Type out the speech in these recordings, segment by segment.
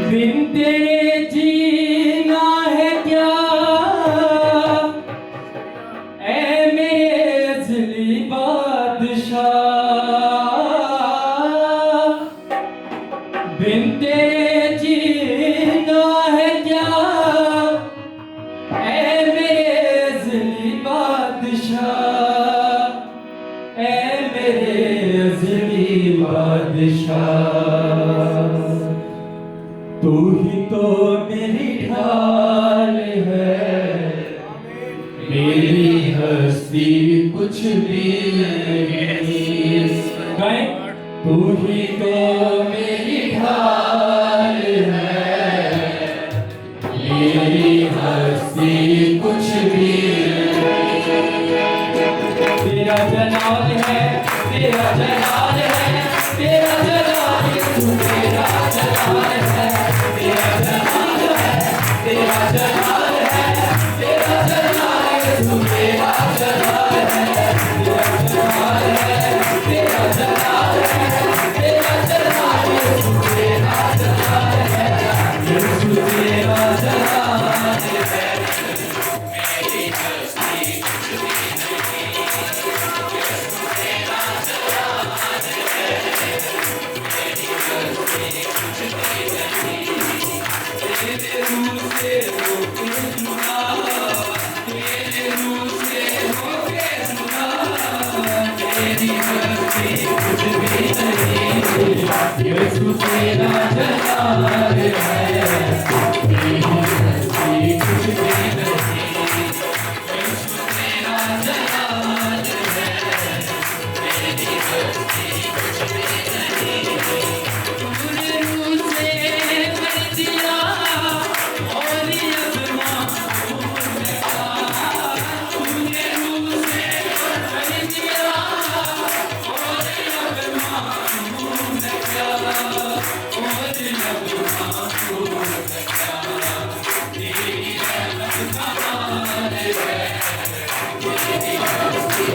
बिन तेरे जीना है क्या ऐ मेरे असली बादशाह। बिन तेरे जीना है क्या ऐ मेरे असली बादशाह, ऐ मेरे असली बादशाह। तू ही तो मेरी ढाल है, मेरी हस्ती कुछ भी नहीं। गाएं। तू ही तो मेरी ढाल है, मेरी हस्ती कुछ भी नहीं। तेरा जलाल है, तेरा जलाल है, तेरा जलाल है, तू मेरा जलाल है। तेरा जलाल है, तेरा जलाल है, तेरा जलाल है, तू मेरा जलाल है। तेरा जलाल है, तेरा जलाल है, तेरा जलाल है, तू मेरा जलाल है। यीशु तेरा जलाल है, मेरी हस्ती कुछ भी नहीं। यीशु तेरा जलाल है, मेरी हस्ती कुछ भी नहीं। तेरे रूह से होके सुना, तेरे रूह से होके सुना, मेरी हस्ती कुछ भी नहीं। यीशु तेरा जलाल है, मेरी हस्ती कुछ भी नहीं। यीशु तेरा जलाल है, मेरी हस्ती कुछ भी नहीं। तूने रूह से कर दिया और आसमां में का। तूने रूह से कर दिया और आसमां में का, और आसमां में का। तेरी रहमत का हाल है, मेरी हस्ती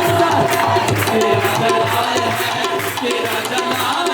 तेरा जलाल है, तेरा जलाल